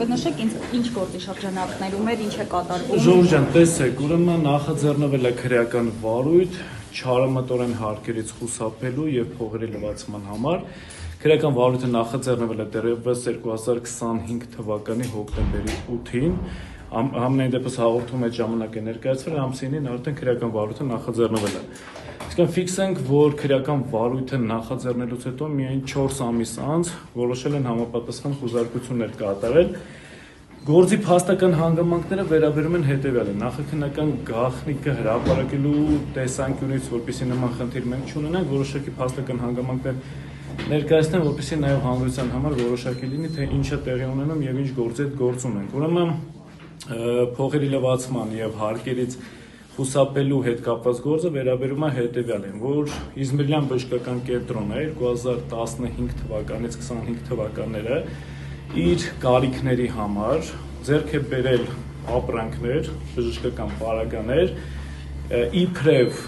կնշեք ինչ գործի շրջանակներում էր, ինչ է կատարվում։ Ժորժ ջան, տեսեք, ուրեմն նախաձեռնվել է քրեական վարույթ չարամտորեն հարկերից խուսափելու եւ փողերի լվացման համար։ Քրեական վարույթը նախաձեռնվել է դեռևս 2025 թվականի հոկտեմբերի 8-ին։ Համենայն դեպս հաղորդում այդ ժամանակ է ներկայացվել, ամսինին արդեն քրեական վարույթը նախաձեռնվել է։ Իսկ ֆիքսենք, որ քրեական վարույթը նախաձեռնելուց հետո միայն 4 ամիս անց որոշել են համապատասխան խուզարկություններ կատարել։ Գործի փաստական հանգամանքները վերաբերում են հետևյալը. նախաքննական գաղտնիքը հրապարակելու տեսանկյունից, որպեսզի նման խնդիր մենք չունենանք, որոշակի փաստական հանգամանքներ ներկայացնեն, որպեսզի նաև հանրության համար որոշակի լինի, թե ինչ է տեղի ունենում եւ ինչ գործի հետ գործ ունենք։ Ուրեմն փողերի լվացման եւ հարկերից խուսափելու հետ կապված գործը վերաբերում է հետևյալին, որ Իզմիրյան բժշկական կենտրոնը 2015 թվականից 25 թվականները իր կարիքների համար ձեռք է բերել ապրանքներ, բժշկական պարագաներ, իբրև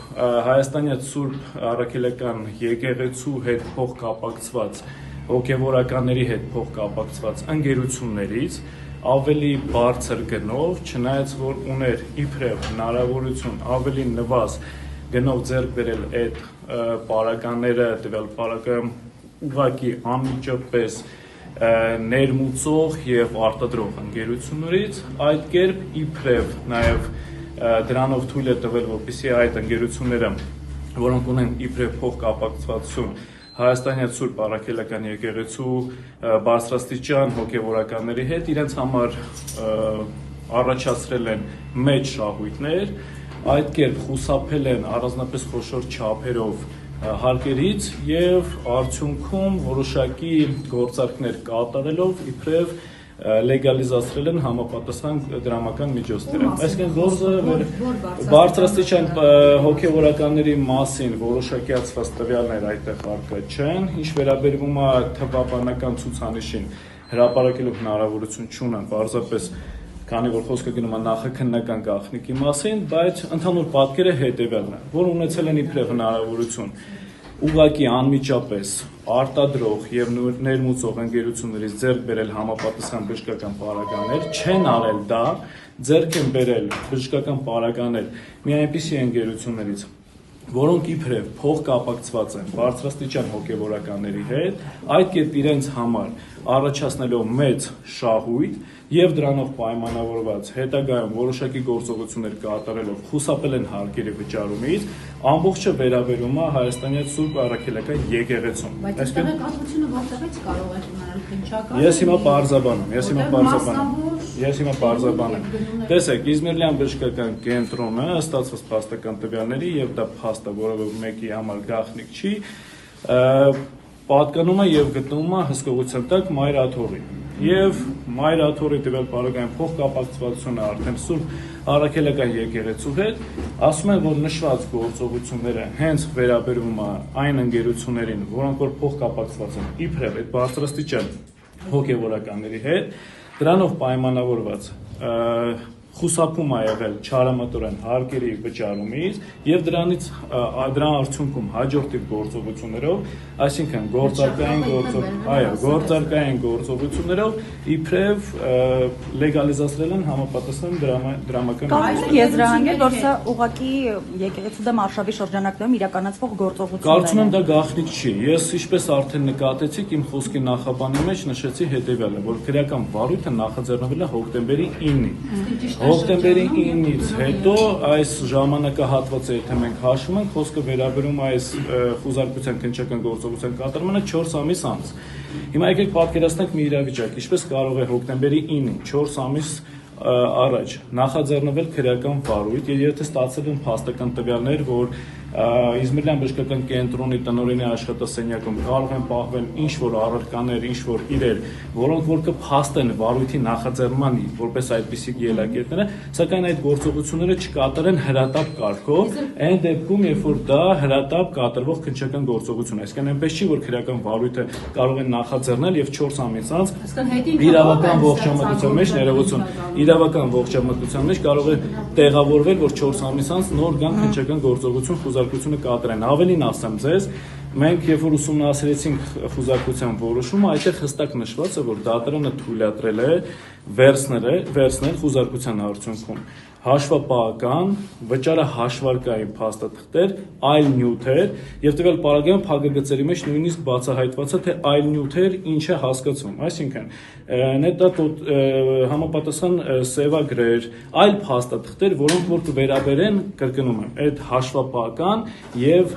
Հայաստանյան Սուրբ Առաքելական եկեղեցու հետ փոխկապակցված հոգևորականների հետ փոխկապակցված ընկերություններից ավելի բարձր գնով, չնայած որ ուներ իբրև հնարավորություն ավելի նվազ գնով ձեռք բերել այդ պարագաները, տվյալ պարագան ուղղակի անմիջապես ներմուծող եւ արտադրող ընկերություններից, այդ կերպ իբրև նաեւ դրանով թույլ է տվել, որպեսզի այդ ընկերությունները, որոնք ունեն իբրև փոխկապակցվածություն Հայաստանյան Սուրբ Առաքելական եկեղեցու բարձրաստիճան հոգևորականների հետ իրենց համար առաջացրել են մեծ շահույթներ, այդ կերպ խուսափել են առանձնապես խոշոր չափերով հարկերից եւ արդյունքում որոշակի գործարքներ կատարելով իբրև լեգալիզացրել են համապատասխան դրամական միջոցները։ Այսինքն գործը բարձրաստիճան հոգևորականների մասին որոշակիացված տվյալներ այդտեղ առկա չեն, ինչ վերաբերվում է թվաբանական ցուցանիշին հրապարակելու հնարավորություն չունեն, պարզապես քանի որ խոսքը գնում է նախաքննական գաղտնիքի մասին, բայց ընդհանուր պատկերը հետևյալն է, որ ունեցել են իբրև հնարավորություն ուղղակի անմիջապես արտադրող եւ ներմուծող ընկերություններից ձեռք բերել համապատասխան բժշկական պարագաներ, չեն արել դա, ձեռք են բերել բժշկական պարագաներ մի այնպիսի ընկերություններից, որոնք իբրև փոխկապակցված են բարձրաստիճան հոգևորականների հետ, այդ կերպ իրենց համար առաջացնելով մեծ շահույթ եւ դրանով պայմանավորված հետագայում որոշակի գործողություններ կատարելով խուսափել են հարկերի վճարումից, ամբողջը վերաբերում է Հայաստանյան Սուրբ Առաքելական եկեղեցուն։ Բայց տեղեկատվությունը որտեղից կարող է իմանալ քննչական։ Ես հիմա պարզաբանեմ։ Տեսեք, Իզմիրյան բժշկական կենտրոնը ստացված փաստական տվյալների եւ դա փաստը, որը մեկի համար գաղտնիք չի, պատկանում է եւ գտնվում է հսկողության տակ Մայր Աթոռի։ Եվ Մայր Աթոռի տվյալ պարագային փոխկապակցվածությունը արդեն Սուրբ Առաքելական եկեղեցու հետ, ասում են, որ նշված գործողությունները հենց վերաբերում է այն ընկերություններին, որոնք որ փոխկապակցված են իբրև այդ բարձրաստիճան հոգևորականների հետ, դրանով պայմանավորված խուսափում է եղել չարամտորեն հարկերի վճարումից եւ դրա արդյունքում հաջորդիվ գործողություններով, այսինքն գործարկային գործողություններով իբրև լեգալիզացրել են համապատասխան դրամական միջոցներ։ Եզրահանգել, որ սա ուղղակի եկեղեցու դեմ արշավի շրջանակներում իրականացվող գործողություններ են։ Կարծում եմ դա գաղտնիք չի։ Ես ինչպես արդեն նկատեցիք իմ խոսքի նախաբանի մեջ նշեցի հետեւյալը, որ քրեական վարույթը նախաձեռնվել է հոկտեմբերի 9-ին։ Հոկտեմբերի 9-ից հետո այս ժամանակահատվածը, եթե մենք հաշվում ենք, խոսքը վերաբերում է այս խուզարկության քննչական գործողության կատարմանը 4 ամիս անց։ Հիմա եկեք պատկերացնենք մի իրավիճակ, ինչպես կարող է հոկտեմբերի 9-ին 4 ամիս առաջ նախաձեռնվել քրեական վարույթ, եւ եթե ստացել են փաստական տվյալներ, որ Իզմիրյան բժշկական կենտրոնի տնօրենի աշխատասենյակում կարող են պահվել ինչ-որ առարկաներ, ինչ-որ իրեր, որոնք որ կփաստեն վարույթի նախաձեռնման որպես այդպիսի ելակետները, սակայն այդ գործողությունները չկատարեն հրատապ կարգով, այն դեպքում, երբ որ դա հրատապ կատարվող քննչական գործողություն է, այսինքն այնպես չի, որ քրեական վարույթը կարող են նախաձեռնել եւ 4 ամիս անց իրավական ողջամտության մեջ ներողություն, իրավական ողջամտության մեջ կարող է տեղավորվել, որ 4 ամիս անց նոր գան քննչական գործողություն խուզարկությունը կատարեն։ Ավելին ասեմ ձեզ, Մենք երբ որ ուսումնասիրեցինք խուզարկության որոշումը, այդտեղ հստակ նշված է, որ դատարանը թույլատրել է վերցնել խուզարկության արդյունքում հաշվապահական, վճարը հաշվարկային փաստաթղթեր, այլ նյութեր, եւ տվյալ պարագայում փակագծերի մեջ նույնիսկ բացահայտված է, թե այլ նյութեր ինչ է հասկացվում, այսինքն նետա համապատասխան սևագրեր, այլ փաստաթղթեր, որոնք որ կվերաբերեն, կրկնում եմ, այդ հաշվապահական եւ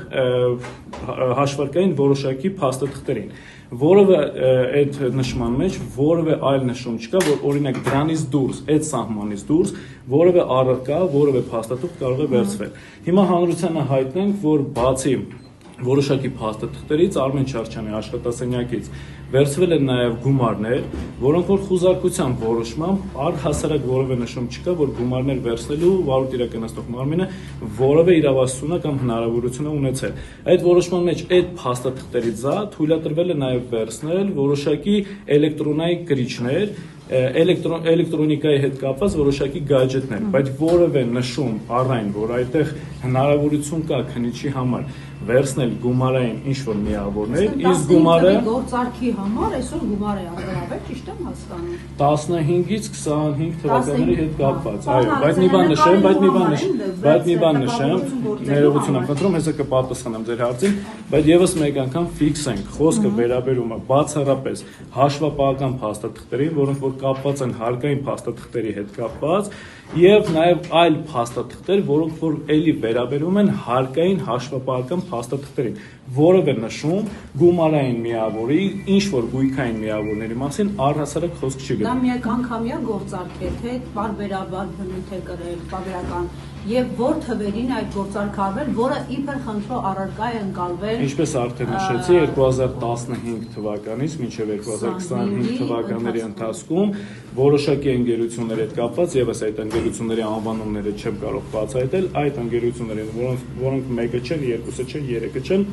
հաշվարկային որոշակի փաստաթղթերին, որովը այդ նշման մեջ որևէ այլ նշում չկա, որ օրինակ դրանից դուրս, այդ սահմանից դուրս որևէ առարկա, որևէ փաստաթուղթ կարող է վերցվել։ Հիմա հանրությանը հայտնենք, որ բացի որոշակի փաստաթղթերից Արմեն Չարչյանի աշխատասենյակից վերցվել են նաև գումարներ, որոնք որ խուզարկության որոշմամբ առհասարակ որևէ նշում չկա, որ գումարներ վերցնելու վարույթ իրականացնող մարմինը որևէ իրավասությունը կամ հնարավորություն է ունեցել։ Այդ որոշման մեջ այդ փաստաթղթերից թույլատրվել է նաև վերցնել որոշակի էլեկտրոնային կրիչներ, էլեկտրոնիկայի հետ կապված որոշակի գադջետներ, բայց որևէ նշում առայն, որ այդտեղ հնարավորություն կա քննիչի համար վերցնել գումարային ինչ-որ միավորներ, իսկ գումարը գործարքի համար այսօր գումար է առավել, ճիշտ եմ հասկանում։ 15-ից 25 թվականների հետ կապված, այո, բայց մի բան նշեմ, ներողություն եմ խնդրում, հեսա կպատասխանեմ ձեր հարցին, բայց եւս մեկ անգամ ֆիքսենք, խոսքը վերաբերում է բացառապես հաշվապահական փաստաթղթերին, որոնք որ կապված են հարկային փաստաթղթերի հետ կապված, եւ նաեւ այլ փաստաթղթեր, որոնք որ էլի վերաբերում են հարկային հաշվապահական փաստաթղթերին, որովը նշում գումարային միավորի, ինչ որ գույքային միավորների մասին առհասարակ խոսք չի գտնում։ Դա միակ անգամյա գործարք է, թե բարբերաբար բնույթ է կրել, բարբերական, եւ որ թվերին այդ գործարքը արվել, որը իբր խնդրո առարկա է ընկալվել։ Ինչպես արդեն նշեցի, 2015 թվականից մինչև 2025 թվականների ընթացքում որոշակի ընկերությունների հետ կապված, եւս այդ ընկերությունների անվանումները չեմ կարող բացահայտել, այդ ընկերություններին, որոնք մեկը չեն, երկուսը չեն, երեքը չեն,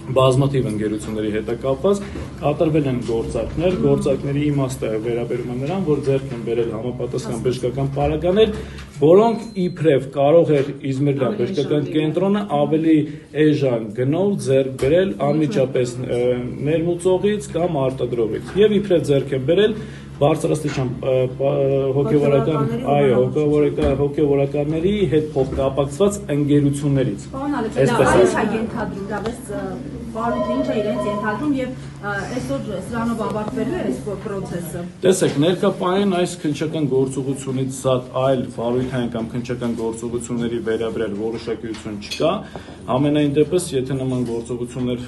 բազմաթիվ ընկերությունների հետ կապված կատարվել են գործարքների իմաստը վերաբերում է նրան, որ ձեռք են բերել համապատասխան բժշկական պարագաներ, որոնք իբրև կարող էր Իզմիրլյան բժշկական կենտրոնը ավելի էժան գնով ձեռք բերել անմիջապես ներմուծողից կամ արտադրողից եւ իբրև ձեռք են բերել բարձրաստիճան հոգևորականների հետ փոխկապակցված ընկերություններից։ Պարոն Ալեքսանդր, բարույթը ինչ է իրենց ենթադրում եւ այսօր սրանով ավարտվելու է այս process-ը։ Տեսեք, ներկայապայեն այս քննչական գործողությունից զատ այլ վարույթային կամ քննչական գործողությունների վերաբերյալ որոշակիություն չկա։ Ամենայն դեպս, եթե նման գործողություններ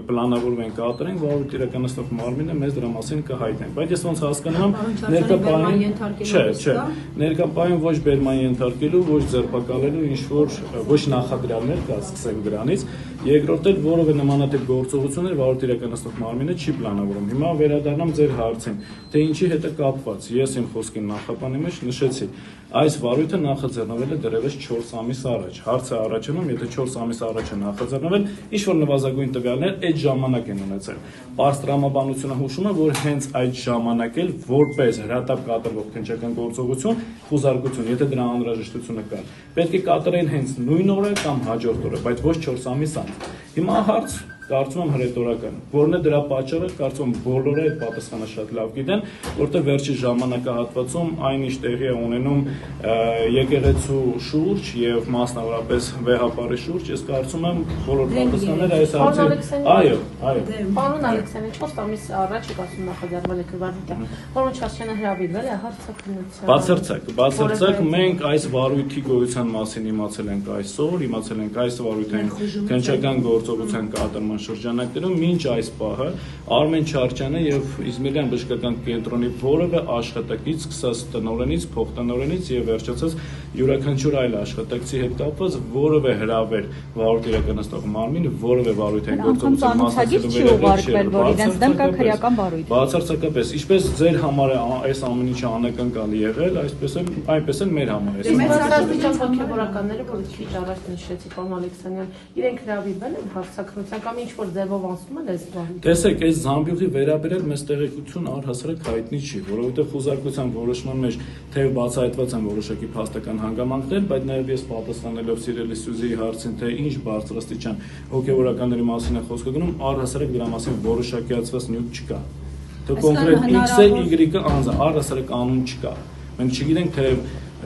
պլանավորվում են կատարեն, վարույթ իրականացնող մարմինը մեզ դրա մասին կհայտնի։ Բայց ես ոնց հասկանում եմ, ներկայապայեն ոչ բերման ենթարկելու, ոչ ձերբակալելու ինչ որ ոչ նախադրյալներ կա, սկսենք դրանից։ Երկրորդ էլ որևէ նմանատիպ գործողություններ վարույթ իրականացնող մարմինը չի պլանավորում։ Հիմա վերադառնամ ձեր հարցին, թե ինչի հետ է կապված։ Ես իմ խոսքի նախապանի մեջ նշեցի, այս վարույթը նախաձեռնվել է դեռևս 4 ամիս առաջ։ Հարցը առաջանում, եթե 4 ամիս առաջ է նախաձեռնվել, ինչ որ նվազագույն տվյալներ այդ ժամանակ են ունեցել։ Պարզ տրամաբանությունը հուշում է, որ հենց այդ ժամանակ էլ որպես հրատապ կատարվող քննչական գործողություն, խուզարկություն, եթե դրա անհրաժեշտությունը կա, պետք է կատարեն հենց նույն օրը կամ հաջորդ օրը, բայց ոչ 4 ամիս անց։ Հիմա հարց կարծում եմ հրետորական, որն է դրա պատճառը, կարծում եմ բոլորը այդ պատասխանը շատ լավ գիտեն, որտեղ վերջի ժամանակահատվածում այնինչ տեղի է ունենում եկեղեցու շուրջ եւ մասնավորապես վեհապարի շուրջ, ես կարծում եմ բոլոր պատասխանները այս հարցի։ Այո։ Պարոն Ալեքսանդր, 4 ամիս առաջ եկացում նախաձեռնվել է վարույթը, որոնց Չարչյանը հրավիրվել է հարցաքննության։ Բացարձակ մենք այս վարույթի գոյության մասին իմացել ենք այսօր, իմացել ենք այս վարույթային քննչական գործողության կատարման շրջանակներում մինչ այս պահը Արմեն Չարչյանը եւ Իզմիրլյան բժշկական կենտրոնի որևէ աշխատակից, սկսած տնօրենից, փոխտնօրենից եւ վերջացած յուրաքանչյուր այլ աշխատակցի հետ կապված որևէ հրավեր վարույթ իրականացնող մարմին որևէ վարույթային գործողություն բացարձակապես, ինչպես ձեր համար այս ամեն ինչը անակնկալ եղել, այնպես էլ մեր համար է։ Մեծաստիճան հոգևորականները, որ քիչ առաջ նշեցի, պարոն Ալեքսանդյան, իրենք հրավիրվել են հարցաքննության կամ ինչ որ ձևով անցնում են այս բանը։ Տեսեք, այս զամբյուղի վերաբերյալ մեծ տեղեկություն առհասարակ հայտնի չի, որովհետև խոզարկության որոշման մեջ թեև բացահայտված են որոշակի փաստական հանգամանքներ, բայց նաև ես պատասխանելով սիրելի Սյուզիի հարցին, թե ինչ բարձրաստիճան հոգևորականների մասին է խոսքը գնում, առհասարակ դրա մասին որոշակիացված նյութ չկա։ Թե կոնկրետ X-ը, Y-ը անձը առհասարակ անուն չկա։ Մենք չգիտենք, թե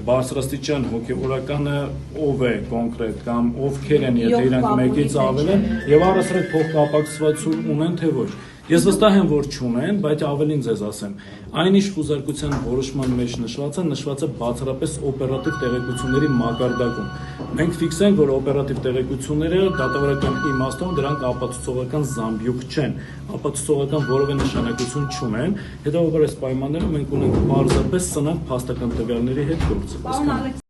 բարձրաստիճան հոգևորականը ով է կոնկրետ կամ ովքեր են, եթե իրանք մեկից ավել են եւ առհասարակ փոխկապակցվածություն ունեն թե ոչ։ Ես վստահ եմ, որ չունեն, բայց ավելին ձեզ ասեմ, այնիշ խոզարկության որոշման մեջ նշված է բացառապես օպերատիվ տեղեկությունների մակարդակում։ Մենք ֆիքսենք, որ օպերատիվ տեղեկությունները դատավարական իմաստով դրանք ապացուցողական զամբյուղ չեն, ապացուցողական որևէ նշանակություն չունեն, հետևաբար այս պայմաններում մենք ունենք պարզապես սնանկ փաստական տվյալների հետ գործ։